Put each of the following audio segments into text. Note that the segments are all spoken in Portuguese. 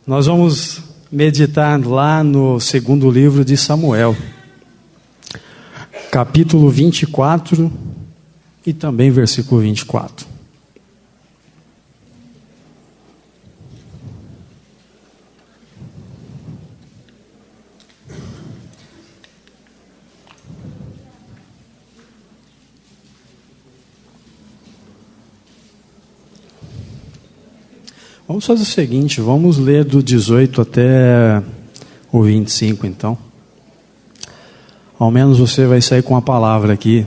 Nós vamos meditar lá no segundo livro de Samuel, capítulo 24 e também versículo 24. Vamos fazer o seguinte, vamos ler do 18 até o 25 então. Ao menos você vai sair com a palavra aqui.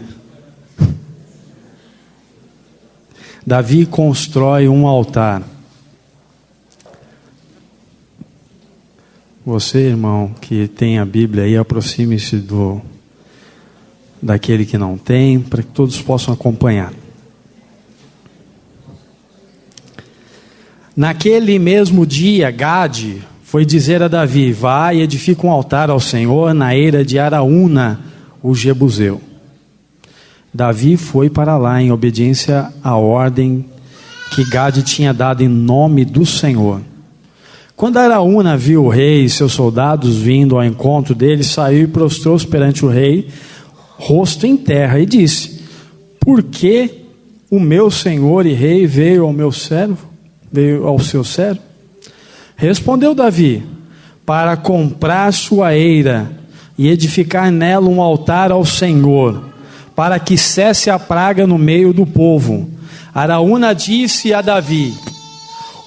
Davi constrói um altar. Você, irmão, que tem a Bíblia aí, aproxime-se daquele que não tem, para que todos possam acompanhar. Naquele mesmo dia, Gade foi dizer a Davi: vai e edifica um altar ao Senhor na eira de Araúna, o Jebuseu. Davi foi para lá em obediência à ordem que Gade tinha dado em nome do Senhor. Quando Araúna viu o rei e seus soldados vindo ao encontro dele, saiu e prostrou-se perante o rei, rosto em terra, e disse: por que o meu senhor e rei veio ao seu servo? Respondeu Davi: para comprar sua eira e edificar nela um altar ao Senhor, para que cesse a praga no meio do povo. Araúna disse a Davi: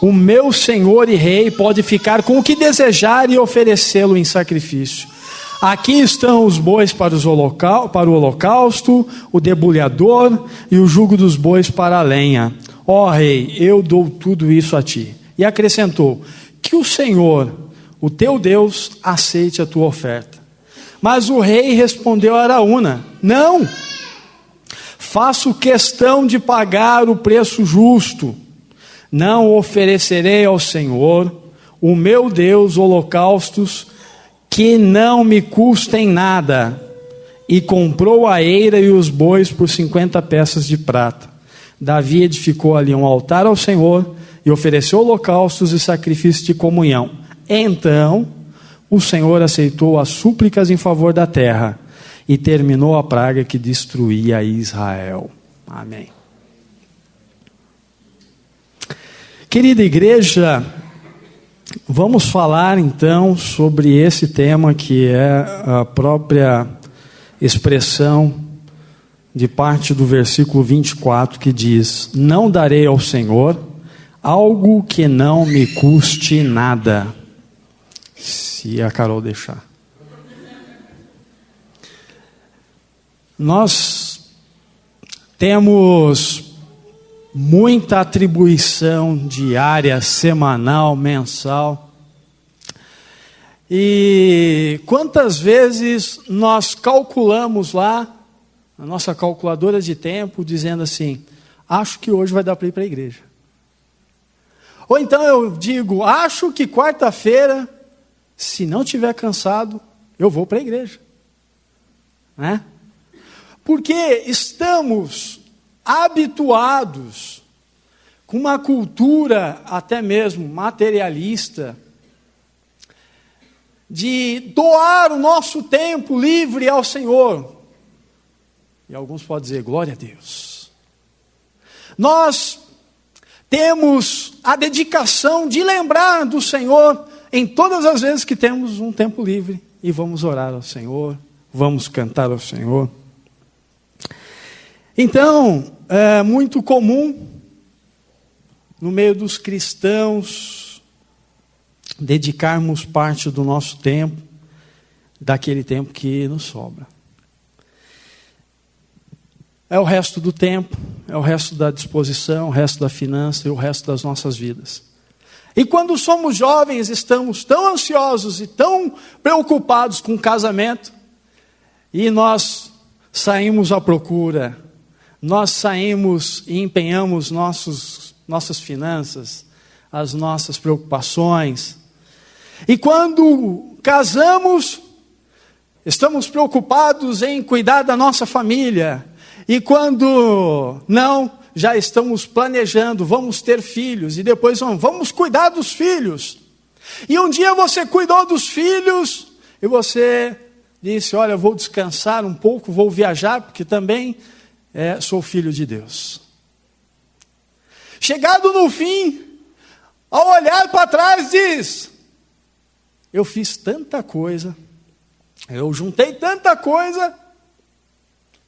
o meu senhor e rei pode ficar com o que desejar e oferecê-lo em sacrifício. Aqui estão os bois para o holocausto, o debulhador e o jugo dos bois para a lenha. Ó rei, eu dou tudo isso a ti. E acrescentou: que o Senhor, o teu Deus, aceite a tua oferta. Mas o rei respondeu a Araúna: não, faço questão de pagar o preço justo. Não oferecerei ao Senhor, o meu Deus, holocaustos que não me custem nada. E comprou a eira e os bois por 50 peças de prata. Davi edificou ali um altar ao Senhor e ofereceu holocaustos e sacrifícios de comunhão. Então o Senhor aceitou as súplicas em favor da terra e terminou a praga que destruía Israel. Amém. Querida igreja, vamos falar então sobre esse tema que é a própria expressão de parte do versículo 24, que diz: não darei ao Senhor algo que não me custe nada. Se a Carol deixar. Nós temos muita atribuição diária, semanal, mensal. E quantas vezes nós calculamos lá, a nossa calculadora de tempo, dizendo assim: acho que hoje vai dar para ir para a igreja. Ou então eu digo: acho que quarta-feira, se não estiver cansado, eu vou para a igreja. Né? Porque estamos habituados com uma cultura até mesmo materialista de doar o nosso tempo livre ao Senhor. E alguns podem dizer: glória a Deus. Nós temos a dedicação de lembrar do Senhor em todas as vezes que temos um tempo livre. E vamos orar ao Senhor, vamos cantar ao Senhor. Então, é muito comum no meio dos cristãos dedicarmos parte do nosso tempo, daquele tempo que nos sobra. É o resto do tempo, é o resto da disposição, o resto da finança e o resto das nossas vidas. E quando somos jovens, estamos tão ansiosos e tão preocupados com o casamento, e nós saímos à procura, nós saímos e empenhamos nossas finanças, as nossas preocupações. E quando casamos, Estamos preocupados em cuidar da nossa família. E quando não, já estamos planejando, vamos ter filhos. E depois vamos cuidar dos filhos. E um dia você cuidou dos filhos e você disse, olha, vou descansar um pouco, vou viajar, porque também sou filho de Deus. Chegado no fim, ao olhar para trás diz, eu fiz tanta coisa, eu juntei tanta coisa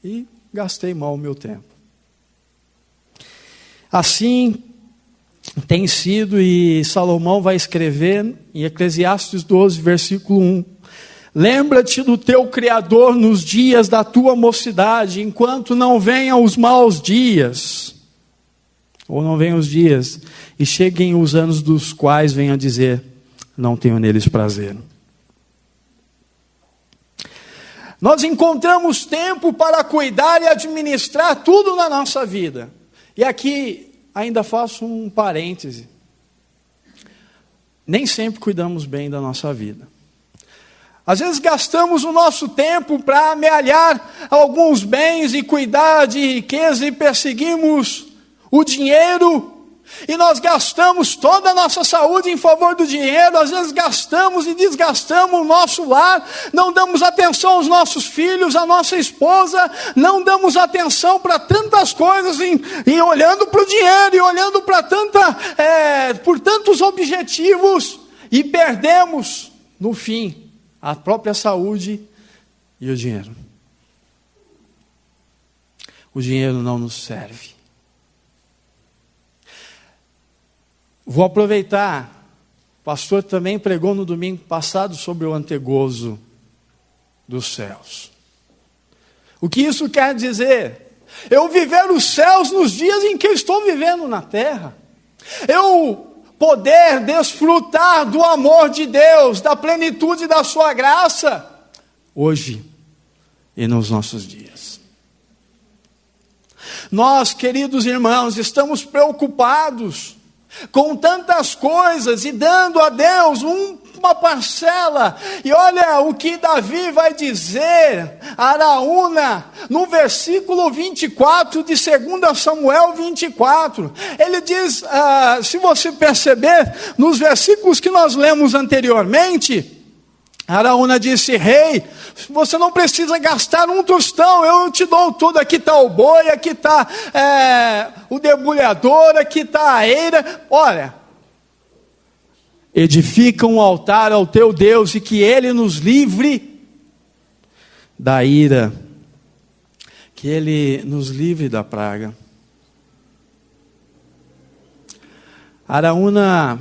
e gastei mal o meu tempo. Assim tem sido, e Salomão vai escrever em Eclesiastes 12, versículo 1. Lembra-te do teu Criador nos dias da tua mocidade, enquanto não venham os maus dias. Ou não venham os dias, e cheguem os anos dos quais venham dizer, não tenho neles prazer. Nós encontramos tempo para cuidar e administrar tudo na nossa vida. E aqui ainda faço um parêntese. Nem sempre cuidamos bem da nossa vida. Às vezes gastamos o nosso tempo para amealhar alguns bens e cuidar de riqueza e perseguimos o dinheiro. E nós gastamos toda a nossa saúde em favor do dinheiro. Às vezes gastamos e desgastamos o nosso lar. Não damos atenção aos nossos filhos, à nossa esposa. Não damos atenção para tantas coisas e olhando para o dinheiro e olhando para por tantos objetivos. E perdemos, no fim, a própria saúde e o dinheiro. O dinheiro não nos serve. Vou aproveitar, o pastor também pregou no domingo passado sobre o antegozo dos céus. O que isso quer dizer? Eu viver os céus nos dias em que eu estou vivendo na terra. Eu poder desfrutar do amor de Deus, da plenitude da sua graça, hoje e nos nossos dias. Nós, queridos irmãos, estamos preocupados com tantas coisas e dando a Deus uma parcela. E olha o que Davi vai dizer a Araúna no versículo 24 de 2 Samuel 24. Ele diz, se você perceber, nos versículos que nós lemos anteriormente, Araúna disse, rei, você não precisa gastar um tostão, eu te dou tudo, aqui está o boi, aqui está o debulhador, aqui está a eira, olha, edifica um altar ao teu Deus e que Ele nos livre da ira, que Ele nos livre da praga. Araúna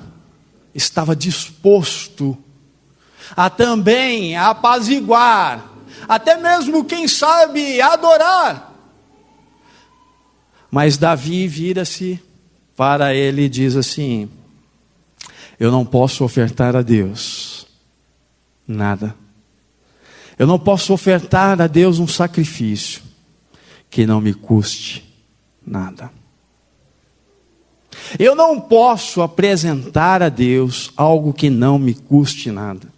estava disposto a também apaziguar, até mesmo, quem sabe, adorar. Mas Davi vira-se para ele e diz assim, eu não posso ofertar a Deus nada. Eu não posso ofertar a Deus um sacrifício que não me custe nada. Eu não posso apresentar a Deus algo que não me custe nada.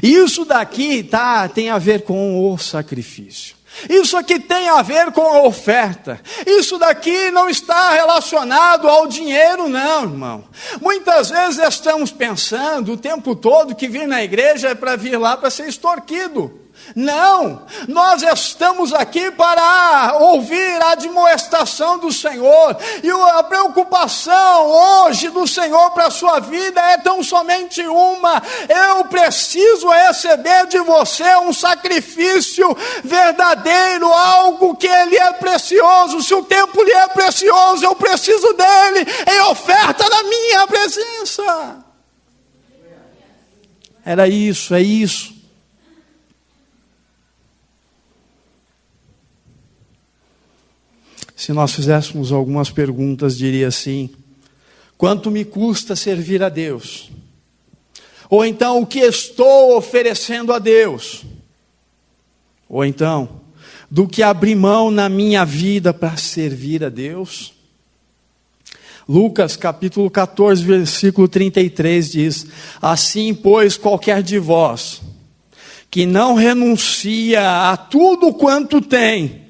Isso daqui tem a ver com o sacrifício. Isso aqui tem a ver com a oferta. Isso daqui não está relacionado ao dinheiro, não, irmão. Muitas vezes estamos pensando o tempo todo que vir na igreja é para vir lá para ser extorquido. Não, nós estamos aqui para ouvir a admoestação do Senhor, e a preocupação hoje do Senhor para a sua vida é tão somente uma: eu preciso receber de você um sacrifício verdadeiro, algo que Ele é precioso. Se o tempo lhe é precioso, eu preciso dele em oferta na minha presença. Era isso, é isso. Se nós fizéssemos algumas perguntas, diria assim: quanto me custa servir a Deus? Ou então, o que estou oferecendo a Deus? Ou então, do que abrir mão na minha vida para servir a Deus? Lucas capítulo 14, versículo 33 diz: assim, pois, qualquer de vós que não renuncia a tudo quanto tem,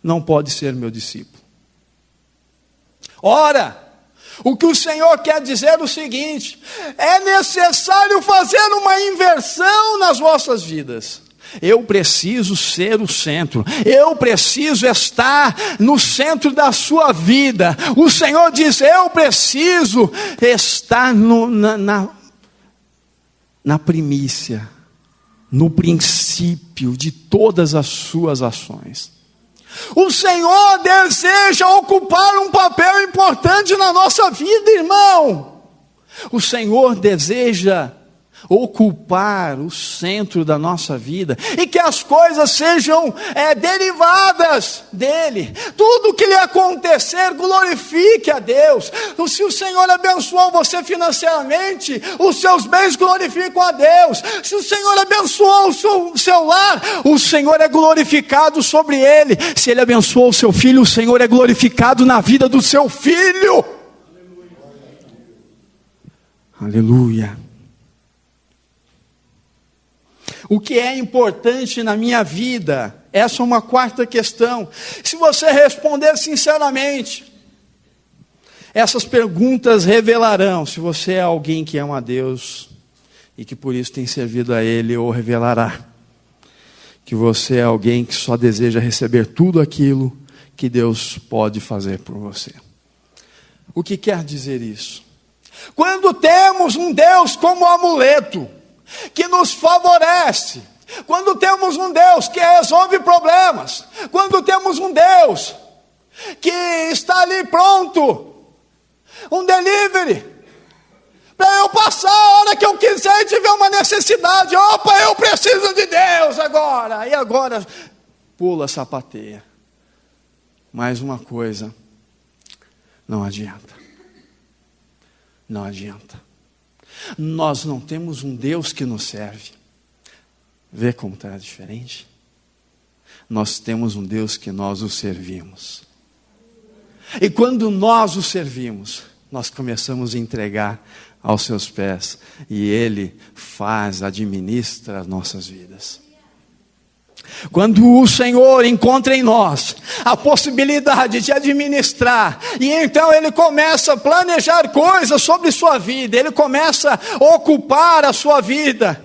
não pode ser meu discípulo. Ora, o que o Senhor quer dizer é o seguinte: é necessário fazer uma inversão nas vossas vidas. Eu preciso ser o centro, eu preciso estar no centro da sua vida. O Senhor diz: eu preciso estar na primícia, no princípio de todas as suas ações. O Senhor deseja ocupar um papel importante na nossa vida, irmão. O Senhor deseja ocupar o centro da nossa vida, e que as coisas sejam derivadas dele. Tudo que lhe acontecer, glorifique a Deus. Se o Senhor abençoou você financeiramente, os seus bens glorificam a Deus. Se o Senhor abençoou o seu lar, o Senhor é glorificado sobre ele. Se ele abençoou o seu filho, o Senhor é glorificado na vida do seu filho. Aleluia. O que é importante na minha vida? Essa é uma quarta questão. Se você responder sinceramente, essas perguntas revelarão se você é alguém que ama a Deus e que por isso tem servido a Ele, ou revelará que você é alguém que só deseja receber tudo aquilo que Deus pode fazer por você. O que quer dizer isso? Quando temos um Deus como amuleto, que nos favorece, quando temos um Deus que resolve problemas, quando temos um Deus que está ali pronto, um delivery, para eu passar a hora que eu quiser e tiver uma necessidade. Opa, eu preciso de Deus agora, e agora pula, sapateia. Mais uma coisa, não adianta, não adianta. Nós não temos um Deus que nos serve. Vê como está diferente? Nós temos um Deus que nós o servimos. E quando nós o servimos, nós começamos a entregar aos seus pés. E Ele administra as nossas vidas. Quando o Senhor encontra em nós a possibilidade de administrar, e então Ele começa a planejar coisas sobre sua vida, Ele começa a ocupar a sua vida,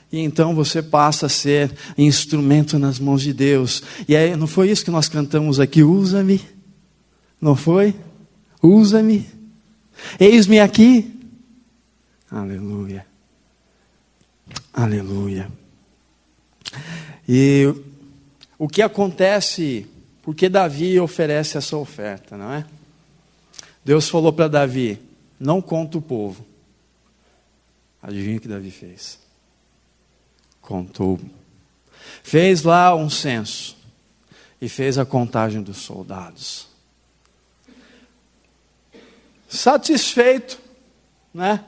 e então você passa a ser instrumento nas mãos de Deus. E aí, não foi isso que nós cantamos aqui? Usa-me, não foi? Usa-me, eis-me aqui. Aleluia, aleluia. E o que acontece, porque Davi oferece essa oferta, não é? Deus falou para Davi: não conta o povo. Adivinha o que Davi fez? Contou. Fez lá um censo e fez a contagem dos soldados. Satisfeito, né?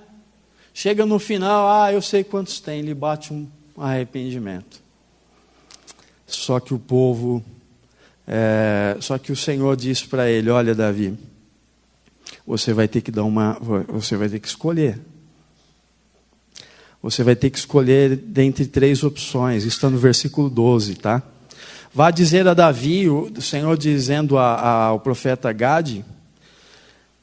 Chega no final, eu sei quantos tem, lhe bate um arrependimento. Só que o povo, só que o Senhor disse para ele: olha, Davi, você vai ter que escolher. Você vai ter que escolher dentre 3 opções. Isso está no versículo 12, tá? Vá dizer a Davi, o Senhor dizendo ao profeta Gade,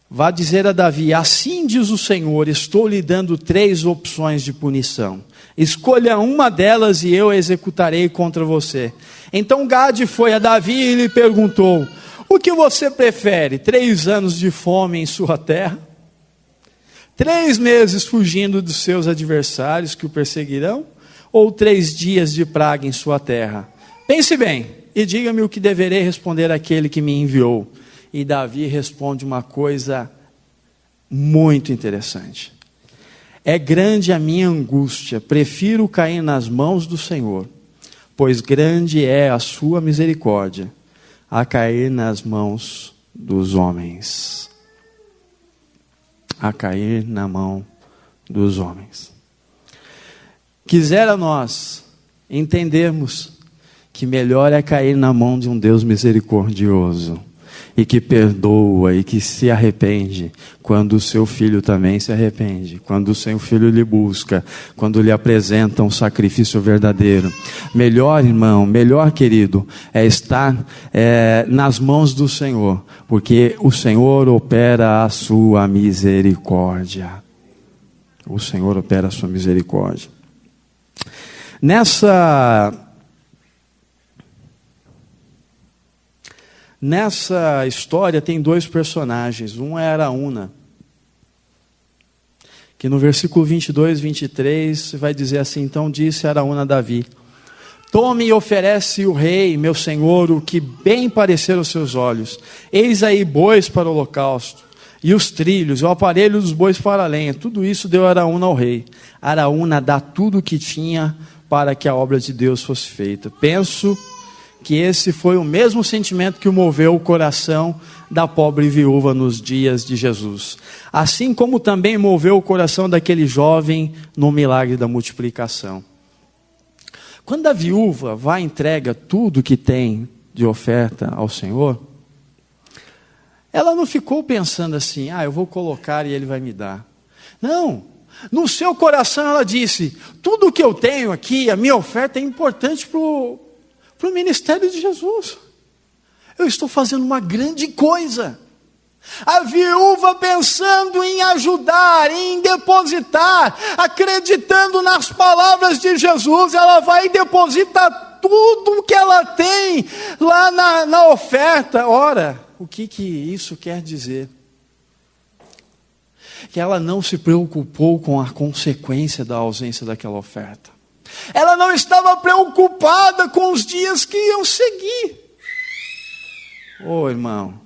vá dizer a Davi: assim diz o Senhor, estou lhe dando 3 opções de punição. Escolha uma delas e eu a executarei contra você. Então Gade foi a Davi e lhe perguntou: o que você prefere? 3 anos de fome em sua terra? 3 meses fugindo dos seus adversários que o perseguirão? Ou 3 dias de praga em sua terra? Pense bem e diga-me o que deverei responder àquele que me enviou. E Davi responde uma coisa muito interessante: é grande a minha angústia, prefiro cair nas mãos do Senhor, pois grande é a sua misericórdia, a cair nas mãos dos homens. A cair na mão dos homens. Quisera nós entendermos que melhor é cair na mão de um Deus misericordioso. e que perdoa e que se arrepende, quando o seu filho também se arrepende, quando o seu filho lhe busca, quando lhe apresenta um sacrifício verdadeiro. Melhor, irmão, melhor, querido, é estar nas mãos do Senhor, porque o Senhor opera a sua misericórdia. O Senhor opera a sua misericórdia. Nessa história tem dois personagens. Um é Araúna, que no versículo 22 e 23 vai dizer assim: então disse Araúna a Davi: tome e oferece o rei, meu senhor, o que bem parecer aos seus olhos. Eis aí bois para o holocausto, e os trilhos, o aparelho dos bois para a lenha. Tudo isso deu Araúna ao rei. Araúna dá tudo o que tinha para que a obra de Deus fosse feita. Penso que esse foi o mesmo sentimento que moveu o coração da pobre viúva nos dias de Jesus. Assim como também moveu o coração daquele jovem no milagre da multiplicação. Quando a viúva vai e entrega tudo que tem de oferta ao Senhor, ela não ficou pensando assim: eu vou colocar e Ele vai me dar. Não, no seu coração ela disse: tudo que eu tenho aqui, a minha oferta é importante para o ministério de Jesus. Eu estou fazendo uma grande coisa. A viúva pensando em ajudar, em depositar, acreditando nas palavras de Jesus, ela vai depositar tudo o que ela tem lá na oferta. Ora, o que isso quer dizer? Que ela não se preocupou com a consequência da ausência daquela oferta. Ela não estava preocupada com os dias que iam seguir. Irmão,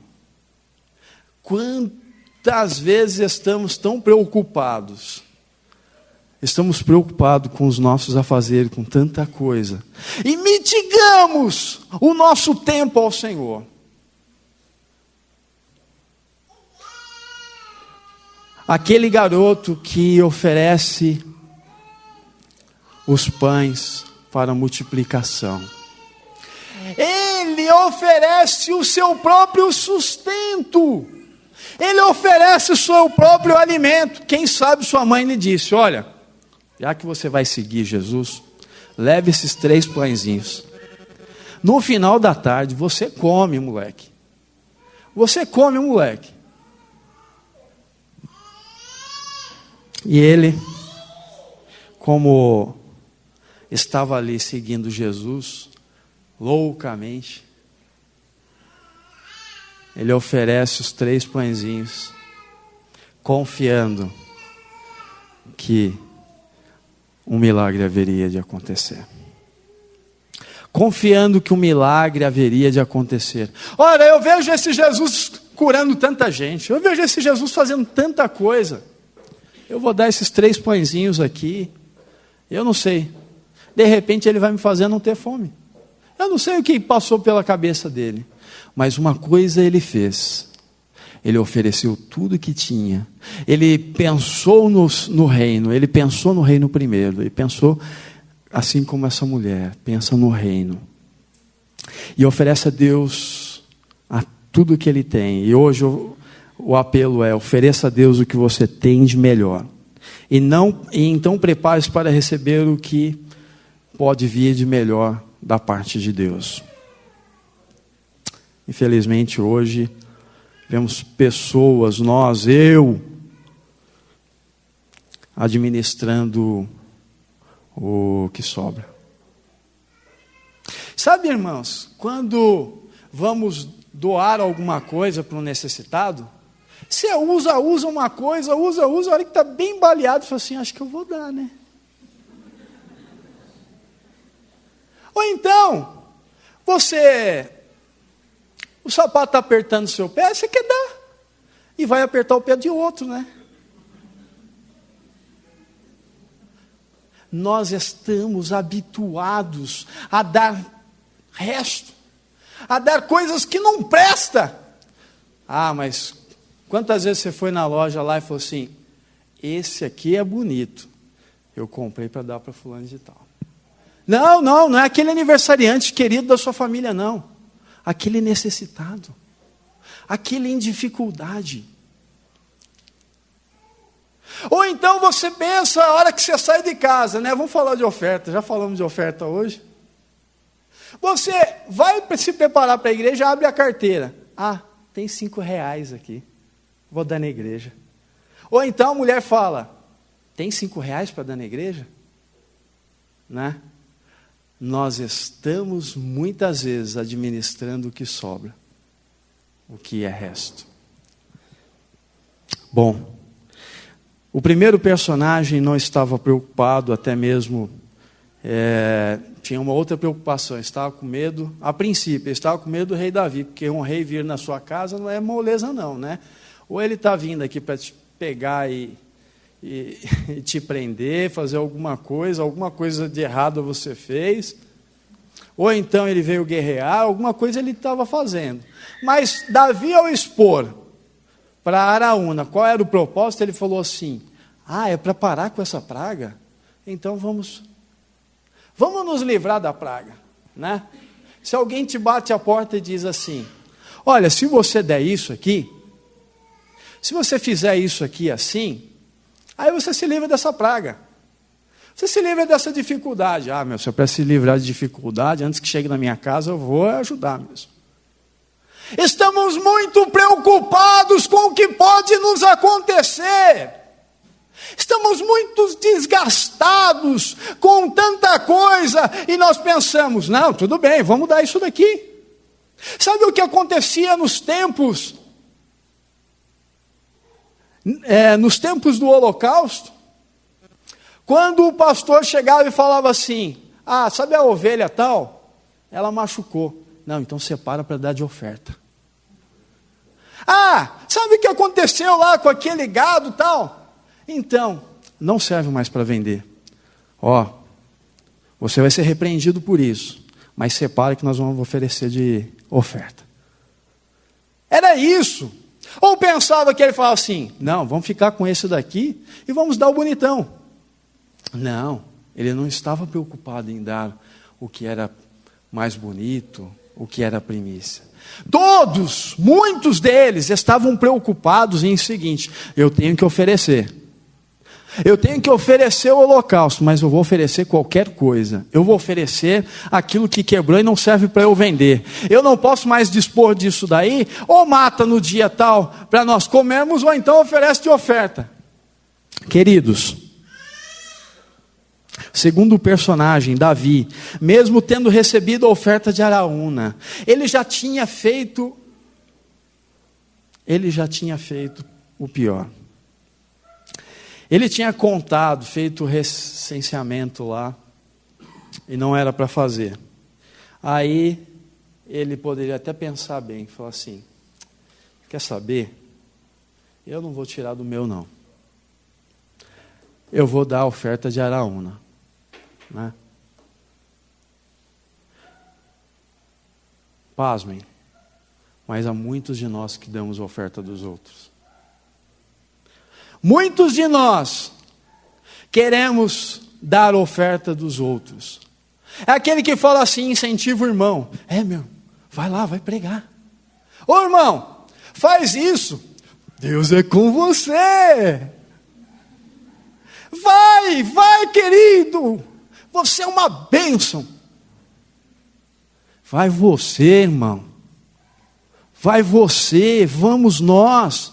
quantas vezes estamos tão preocupados? Estamos preocupados com os nossos afazeres, com tanta coisa, e mitigamos o nosso tempo ao Senhor. Aquele garoto que oferece os pães para a multiplicação, ele oferece o seu próprio sustento, ele oferece o seu próprio alimento. Quem sabe sua mãe lhe disse: olha, já que você vai seguir Jesus, leve esses 3 pãezinhos. No final da tarde, você come, moleque. Você come, moleque. E ele, como estava ali seguindo Jesus, loucamente, ele oferece os 3 pãezinhos, confiando que um milagre haveria de acontecer. Confiando que um milagre haveria de acontecer. Ora, eu vejo esse Jesus curando tanta gente, eu vejo esse Jesus fazendo tanta coisa. Eu vou dar esses 3 pãezinhos aqui, eu não sei, de repente ele vai me fazer não ter fome. Eu não sei o que passou pela cabeça dele, mas uma coisa ele fez: ele ofereceu tudo que tinha. Ele pensou no reino, ele pensou no reino primeiro, ele pensou assim como essa mulher pensa no reino, e oferece a Deus tudo que ele tem. E hoje o apelo é: ofereça a Deus o que você tem de melhor, e então prepare-se para receber o que pode vir de melhor da parte de Deus. Infelizmente hoje vemos pessoas, eu administrando o que sobra. Sabe, irmãos, quando vamos doar alguma coisa para um necessitado, você usa uma coisa, a hora que está bem baleado, fala assim: acho que eu vou dar, né? Ou então, o sapato está apertando o seu pé, você quer dar, e vai apertar o pé de outro, né? Nós estamos habituados a dar resto, a dar coisas que não prestam. Mas quantas vezes você foi na loja lá e falou assim: esse aqui é bonito, eu comprei para dar para fulano de tal. Não é aquele aniversariante querido da sua família, não. Aquele necessitado. aquele em dificuldade. Ou então você pensa, a hora que você sai de casa, né? Vamos falar de oferta, já falamos de oferta hoje. Você vai se preparar para a igreja, abre a carteira. Ah, tem R$5 aqui, vou dar na igreja. Ou então a mulher fala, tem R$5 para dar na igreja? Né? Nós estamos muitas vezes administrando o que sobra, o que é resto. Bom, o primeiro personagem não estava preocupado, até mesmo tinha uma outra preocupação, estava com medo, a princípio, estava com medo do rei Davi, porque um rei vir na sua casa não é moleza não, né? Ou ele está vindo aqui para te pegar e te prender, fazer alguma coisa de errado você fez, ou então ele veio guerrear, alguma coisa ele estava fazendo. Mas Davi, ao expor para Araúna qual era o propósito, ele falou assim, é para parar com essa praga? Então vamos nos livrar da praga, né? Se alguém te bate a porta e diz assim, olha, se você der isso aqui, se você fizer isso aqui assim, aí você se livra dessa praga. Você se livra dessa dificuldade. Se eu para se livrar de dificuldade, antes que chegue na minha casa, eu vou ajudar mesmo. Estamos muito preocupados com o que pode nos acontecer. Estamos muito desgastados com tanta coisa e nós pensamos, não, tudo bem, vamos dar isso daqui. Sabe o que acontecia nos tempos do Holocausto? Quando o pastor chegava e falava assim, sabe a ovelha tal? Ela machucou. Não, então separa para dar de oferta. Sabe o que aconteceu lá com aquele gado tal? Então, não serve mais para vender. Você vai ser repreendido por isso, mas separa que nós vamos oferecer de oferta. Era isso. Ou pensava que ele falava assim, não, vamos ficar com esse daqui e vamos dar o bonitão. Não, ele não estava preocupado em dar o que era mais bonito, o que era primícia. Muitos deles estavam preocupados em o seguinte, eu tenho que oferecer o holocausto, mas eu vou oferecer qualquer coisa. Eu vou oferecer aquilo que quebrou e não serve para eu vender. Eu não posso mais dispor disso daí, ou mata no dia tal para nós comermos, ou então oferece de oferta. Queridos, segundo o personagem, Davi, mesmo tendo recebido a oferta de Araúna, ele já tinha feito o pior. Ele tinha feito o recenseamento lá, e não era para fazer. Aí, ele poderia até pensar bem, falar assim, quer saber? Eu não vou tirar do meu não. Eu vou dar a oferta de Araúna. Né? Pasmem, mas há muitos de nós que damos a oferta dos outros. Muitos de nós queremos dar a oferta dos outros. É aquele que fala assim, incentiva o irmão. Vai lá, vai pregar. Ô irmão, faz isso. Deus é com você. Vai querido. Você é uma bênção. Vai você, irmão. Vai você, vamos nós.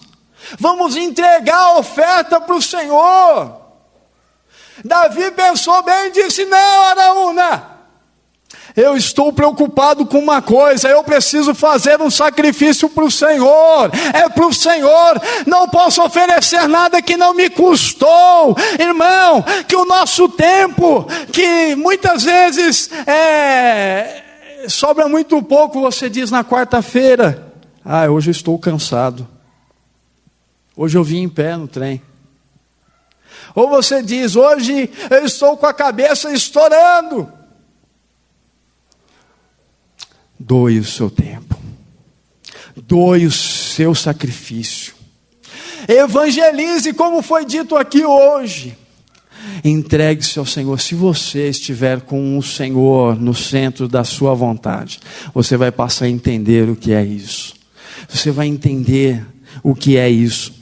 Vamos entregar a oferta para o Senhor. Davi pensou bem e disse, não, Araúna, eu estou preocupado com uma coisa, eu preciso fazer um sacrifício para o Senhor, é para o Senhor, não posso oferecer nada que não me custou. Irmão, que o nosso tempo, que muitas vezes sobra muito pouco, você diz na quarta-feira, hoje eu estou cansado, hoje eu vim em pé no trem. Ou você diz, hoje eu estou com a cabeça estourando. Doe o seu tempo. Doe o seu sacrifício. Evangelize, como foi dito aqui hoje. Entregue-se ao Senhor. Se você estiver com o Senhor no centro da sua vontade, você vai passar a entender o que é isso. Você vai entender o que é isso.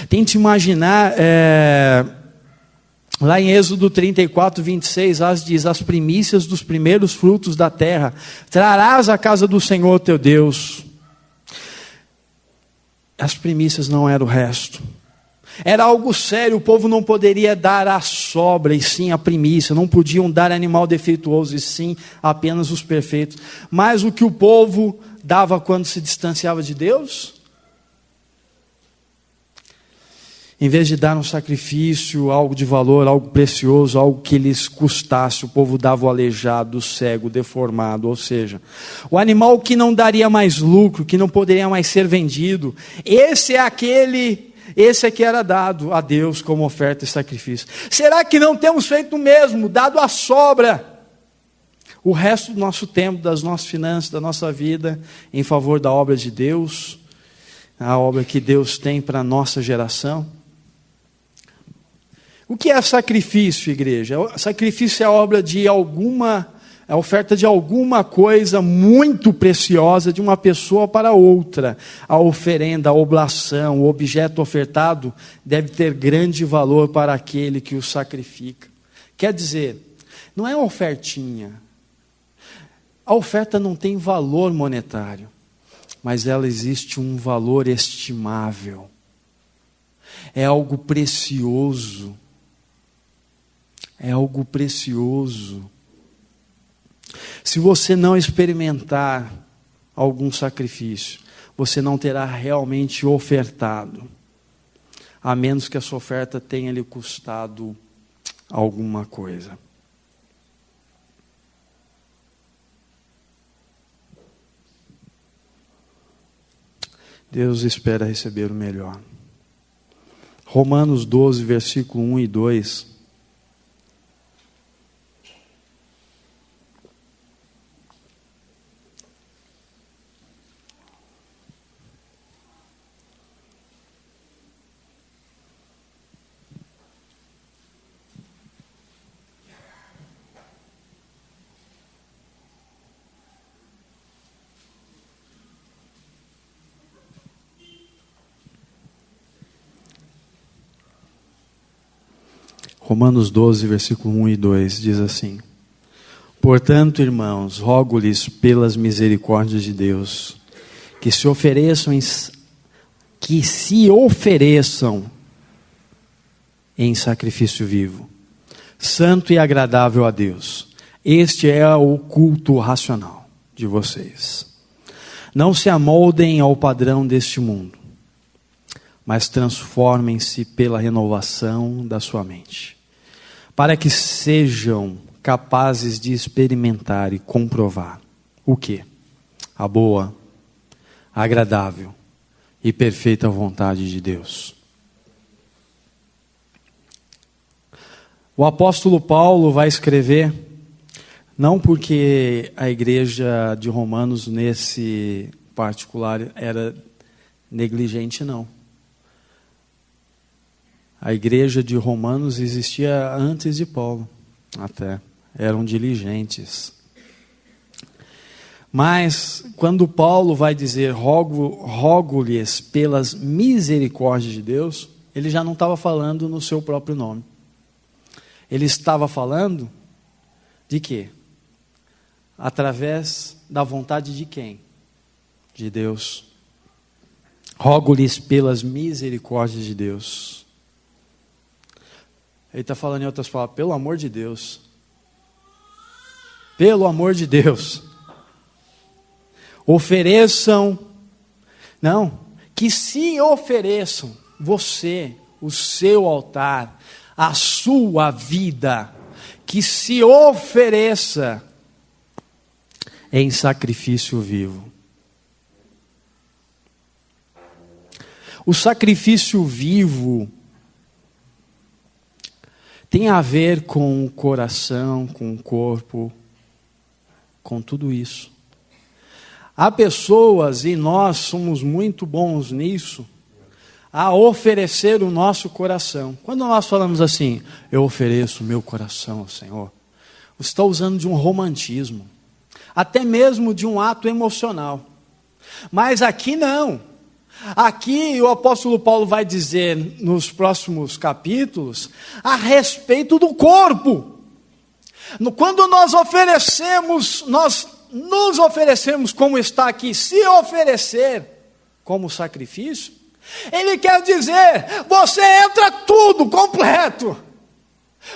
Tente imaginar, lá em Êxodo 34, 26, diz: as primícias dos primeiros frutos da terra trarás à casa do Senhor teu Deus. As primícias não era o resto. Era algo sério, o povo não poderia dar a sobra, e sim a primícia. Não podiam dar animal defeituoso, e sim apenas os perfeitos. Mas o que o povo dava quando se distanciava de Deus? Em vez de dar um sacrifício, algo de valor, algo precioso, algo que lhes custasse, o povo dava o aleijado, o cego, o deformado. Ou seja, o animal que não daria mais lucro, que não poderia mais ser vendido. Esse é que era dado a Deus como oferta e sacrifício. Será que não temos feito o mesmo, dado a sobra o resto do nosso tempo, das nossas finanças, da nossa vida, em favor da obra de Deus, a obra que Deus tem para a nossa geração? O que é sacrifício, igreja? Sacrifício é a oferta de alguma coisa muito preciosa de uma pessoa para outra. A oferenda, a oblação, o objeto ofertado deve ter grande valor para aquele que o sacrifica. Quer dizer, não é uma ofertinha. A oferta não tem valor monetário, mas ela existe um valor estimável. É algo precioso. É algo precioso. Se você não experimentar algum sacrifício, você não terá realmente ofertado, a menos que a sua oferta tenha lhe custado alguma coisa. Deus espera receber o melhor. Romanos 12, versículo 1 e 2. Romanos 12, versículo 1 e 2 diz assim: portanto, irmãos, rogo-lhes pelas misericórdias de Deus, que se ofereçam em sacrifício vivo, santo e agradável a Deus. Este é o culto racional de vocês. Não se amoldem ao padrão deste mundo, mas transformem-se pela renovação da sua mente, para que sejam capazes de experimentar e comprovar o quê? A boa, agradável e perfeita vontade de Deus. O apóstolo Paulo vai escrever, não porque a igreja de Romanos nesse particular era negligente, não. A igreja de Romanos existia antes de Paulo, até. Eram diligentes. Mas, quando Paulo vai dizer, rogo-lhes pelas misericórdias de Deus, ele já não estava falando no seu próprio nome. Ele estava falando de quê? Através da vontade de quem? De Deus. Rogo-lhes pelas misericórdias de Deus. Ele está falando em outras palavras, pelo amor de Deus. Pelo amor de Deus. Ofereçam. Não, que se ofereçam você, o seu altar, a sua vida, que se ofereça em sacrifício vivo. O sacrifício vivo tem a ver com o coração, com o corpo, com tudo isso. Há pessoas, e nós somos muito bons nisso, a oferecer o nosso coração. Quando nós falamos assim, eu ofereço o meu coração ao Senhor, você está usando de um romantismo, até mesmo de um ato emocional. Mas aqui não. Aqui o apóstolo Paulo vai dizer nos próximos capítulos a respeito do corpo. Quando nós nos oferecemos como está aqui, se oferecer como sacrifício, ele quer dizer, você entra tudo completo.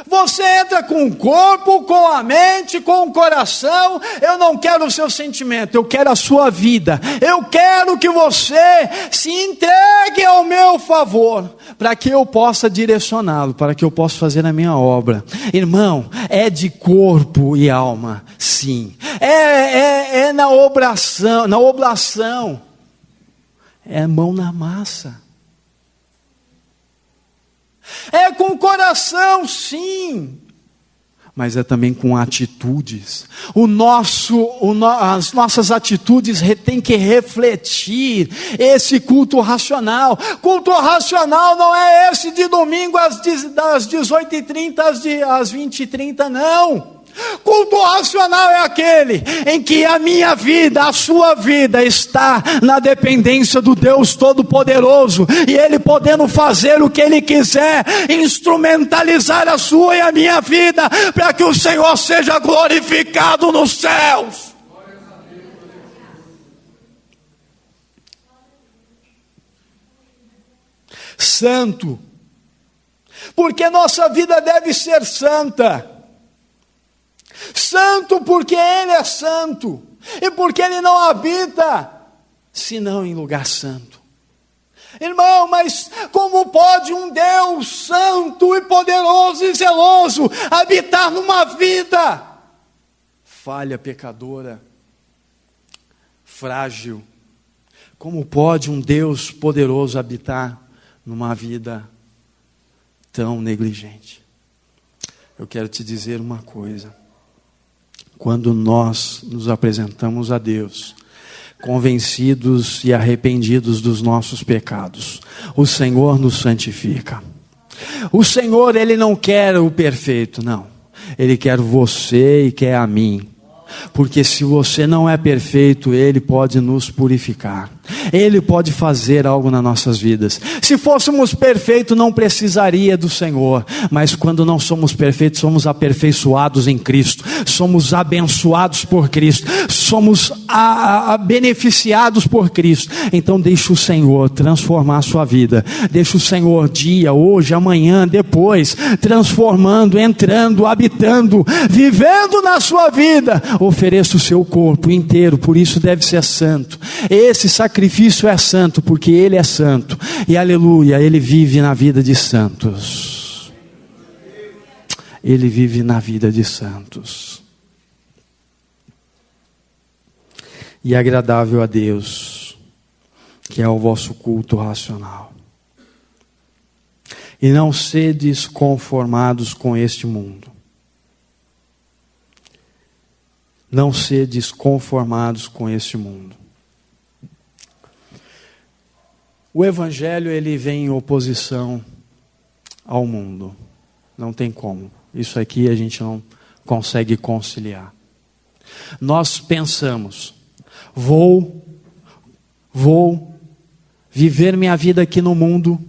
Você entra com o corpo, com a mente, com o coração. Eu não quero o seu sentimento, eu quero a sua vida. Eu quero que você se entregue ao meu favor, para que eu possa direcioná-lo, para que eu possa fazer a minha obra. Irmão, é de corpo e alma, sim. É na oblação. É mão na massa. É com o coração, sim, mas é também com atitudes. As nossas atitudes têm que refletir esse culto racional. Culto racional não é esse de domingo das 18h30 às 20h30, não. Culto racional é aquele em que a minha vida, a sua vida está na dependência do Deus Todo-Poderoso, e Ele podendo fazer o que Ele quiser, instrumentalizar a sua e a minha vida, para que o Senhor seja glorificado nos céus. Santo, porque nossa vida deve ser santa. Santo porque Ele é santo, e porque Ele não habita senão em lugar santo. Irmão, mas como pode um Deus santo e poderoso e zeloso habitar numa vida falha, pecadora, frágil? Como pode um Deus poderoso habitar numa vida tão negligente? Eu quero te dizer uma coisa. Quando nós nos apresentamos a Deus, convencidos e arrependidos dos nossos pecados, o Senhor nos santifica. O Senhor, Ele não quer o perfeito, não. Ele quer você e quer a mim. Porque se você não é perfeito, Ele pode nos purificar. Ele pode fazer algo nas nossas vidas. Se fôssemos perfeitos, não precisaria do Senhor. Mas quando não somos perfeitos, somos aperfeiçoados em Cristo. Somos abençoados por Cristo. Somos beneficiados por Cristo. Então deixa o Senhor transformar a sua vida. Deixa o Senhor dia, hoje, amanhã, depois, transformando, entrando, habitando, vivendo na sua vida. Ofereça o seu corpo inteiro, por isso deve ser santo. Esse sacrifício é santo, porque Ele é santo. E aleluia, Ele vive na vida de santos. Ele vive na vida de santos. E é agradável a Deus, que é o vosso culto racional. E não sedes conformados com este mundo. Não sedes conformados com este mundo. O Evangelho, ele vem em oposição ao mundo. Não tem como. Isso aqui a gente não consegue conciliar. Nós pensamos, vou viver minha vida aqui no mundo,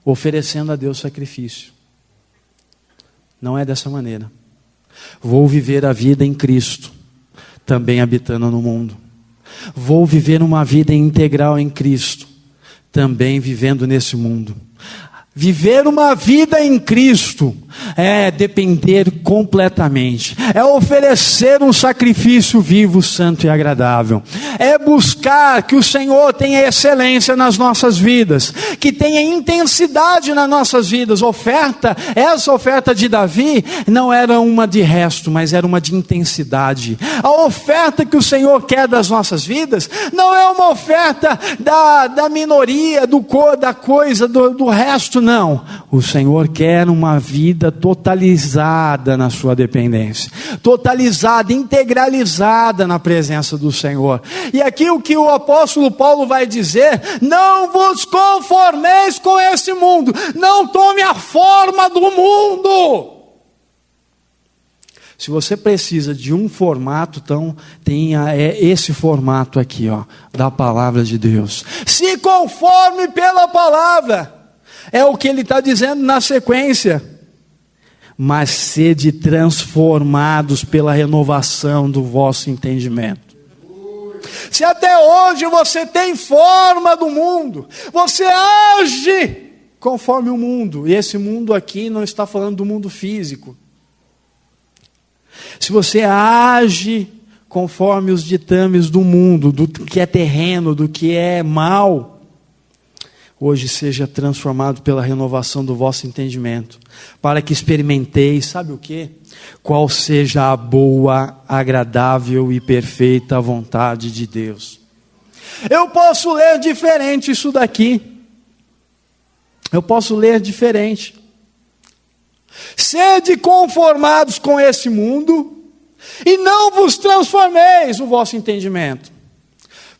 oferecendo a Deus sacrifício. Não é dessa maneira. Vou viver a vida em Cristo, também habitando no mundo. Vou viver uma vida integral em Cristo, também vivendo nesse mundo. Viver uma vida em Cristo é depender completamente, é oferecer um sacrifício vivo, santo e agradável, é buscar que o Senhor tenha excelência nas nossas vidas, que tenha intensidade nas nossas vidas. Essa oferta de Davi não era uma de resto, mas era uma de intensidade. A oferta que o Senhor quer das nossas vidas não é uma oferta da minoria, da coisa, do resto, não. O Senhor quer uma vida totalizada na sua dependência, totalizada, integralizada na presença do Senhor. E aqui o que o apóstolo Paulo vai dizer: não vos conformeis com esse mundo, não tome a forma do mundo. Se você precisa de um formato, então tenha esse formato aqui, ó, da palavra de Deus. Se conforme pela palavra. É o que ele está dizendo na sequência. Mas sede transformados pela renovação do vosso entendimento. Se até hoje você tem forma do mundo, você age conforme o mundo. E esse mundo aqui não está falando do mundo físico. Se você age conforme os ditames do mundo, do que é terreno, do que é mal, hoje seja transformado pela renovação do vosso entendimento, para que experimenteis, sabe o quê? Qual seja a boa, agradável e perfeita vontade de Deus. Eu posso ler diferente isso daqui. Eu posso ler diferente. Sede conformados com esse mundo, e não vos transformeis o vosso entendimento,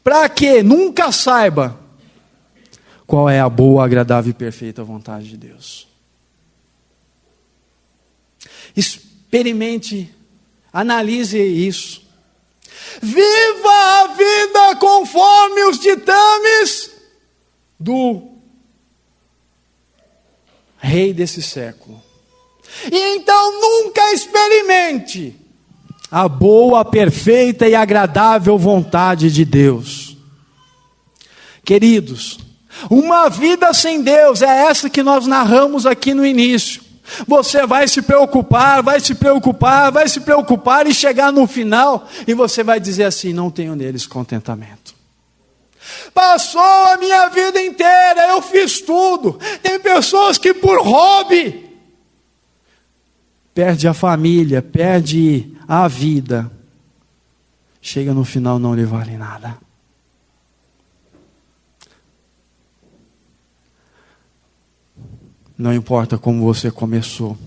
para que nunca saiba qual é a boa, agradável e perfeita vontade de Deus. Experimente, analise isso. Viva a vida conforme os ditames do rei desse século. E então nunca experimente a boa, perfeita e agradável vontade de Deus. Queridos, uma vida sem Deus é essa que nós narramos aqui no início. Você vai se preocupar, vai se preocupar, vai se preocupar, e chegar no final e você vai dizer assim: não tenho neles contentamento. Passou a minha vida inteira, eu fiz tudo. Tem pessoas que por hobby perde a família, perde a vida, chega no final, não lhe vale nada. Não importa como você começou,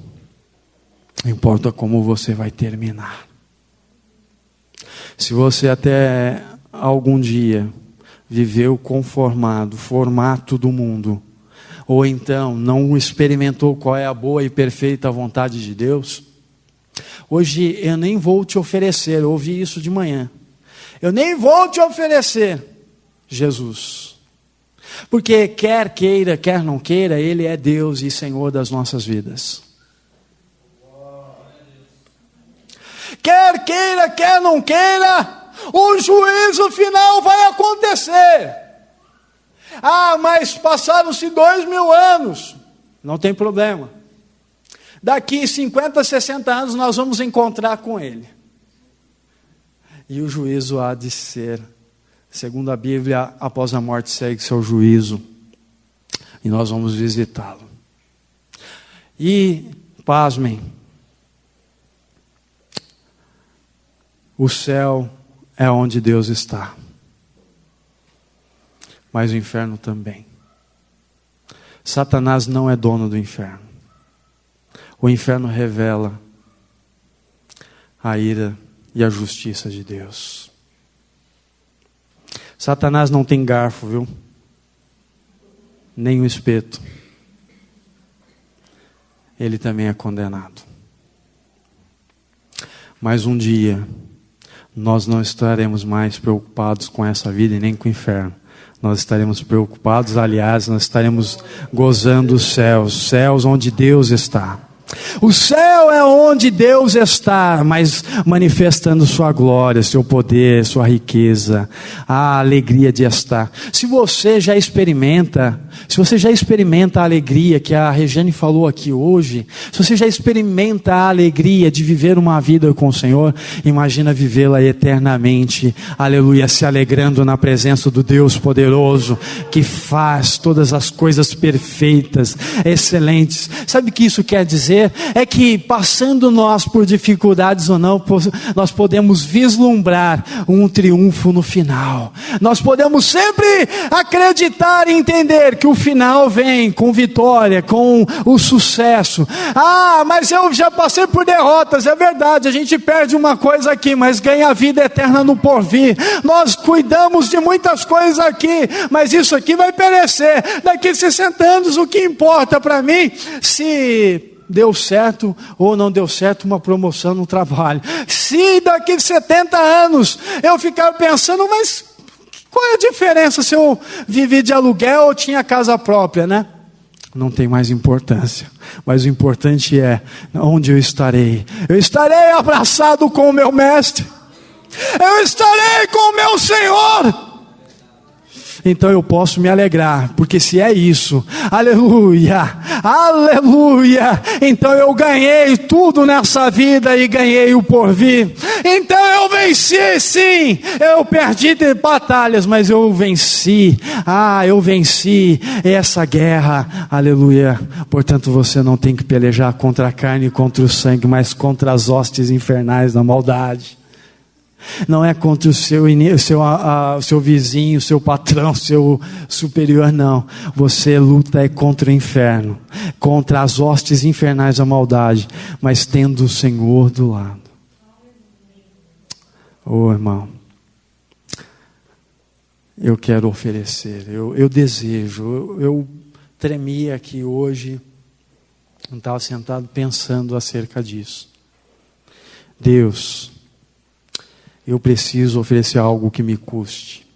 importa como você vai terminar. Se você até algum dia viveu conformado, formato do mundo, ou então não experimentou qual é a boa e perfeita vontade de Deus, hoje eu nem vou te oferecer, eu ouvi isso de manhã, eu nem vou te oferecer Jesus. Porque quer queira, quer não queira, Ele é Deus e Senhor das nossas vidas. Quer queira, quer não queira, o juízo final vai acontecer. Ah, mas passaram-se 2000 anos. Não tem problema. Daqui 50, 60 anos nós vamos encontrar com Ele. E o juízo há de ser, segundo a Bíblia, após a morte segue seu juízo. E nós vamos visitá-lo. E, pasmem, o céu é onde Deus está. Mas o inferno também. Satanás não é dono do inferno. O inferno revela a ira e a justiça de Deus. Satanás não tem garfo, viu? Nem o espeto. Ele também é condenado. Mas um dia, nós não estaremos mais preocupados com essa vida e nem com o inferno. Nós estaremos preocupados, aliás, nós estaremos gozando os céus onde Deus está. O céu é onde Deus está, mas manifestando sua glória, seu poder, sua riqueza, a alegria de estar. Se você já experimenta a alegria que a Regiane falou aqui hoje, se você já experimenta a alegria de viver uma vida com o Senhor, imagina vivê-la eternamente, aleluia, se alegrando na presença do Deus poderoso, que faz todas as coisas perfeitas, excelentes. Sabe o que isso quer dizer? É que passando nós por dificuldades ou não, nós podemos vislumbrar um triunfo no final. Nós podemos sempre acreditar e entender que o final vem com vitória, com o sucesso. Ah, mas eu já passei por derrotas, é verdade, a gente perde uma coisa aqui, mas ganha a vida eterna no porvir. Nós cuidamos de muitas coisas aqui, mas isso aqui vai perecer. Daqui 60 anos, o que importa para mim, se deu certo ou não deu certo uma promoção no trabalho. Se daqui 70 anos eu ficar pensando, mas qual é a diferença se eu vivi de aluguel ou tinha casa própria, né? Não tem mais importância. Mas o importante é onde eu estarei. Eu estarei abraçado com o meu mestre. Eu estarei com o meu Senhor. Então eu posso me alegrar, porque se é isso, aleluia, aleluia, então eu ganhei tudo nessa vida e ganhei o porvir. Então eu venci, sim, eu perdi batalhas, mas eu venci, eu venci essa guerra, aleluia. Portanto você não tem que pelejar contra a carne e contra o sangue, mas contra as hostes infernais da maldade. Não é contra o seu vizinho, seu patrão, seu superior, não. Você luta contra o inferno, contra as hostes infernais da maldade, mas tendo o Senhor do lado. Irmão, eu quero oferecer, eu desejo, eu tremia aqui hoje, não estava sentado pensando acerca disso. Deus, eu preciso oferecer algo que me custe.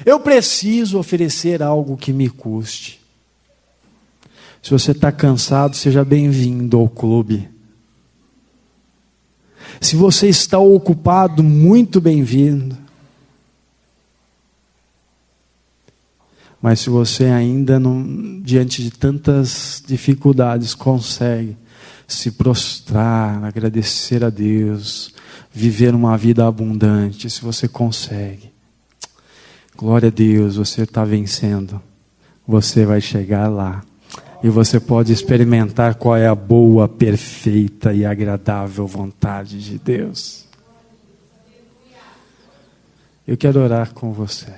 Eu preciso oferecer algo que me custe. Se você está cansado, seja bem-vindo ao clube. Se você está ocupado, muito bem-vindo. Mas se você ainda, diante de tantas dificuldades, consegue se prostrar, agradecer a Deus, viver uma vida abundante, se você consegue, glória a Deus, você está vencendo, você vai chegar lá, e você pode experimentar qual é a boa, perfeita e agradável vontade de Deus. Eu quero orar com você.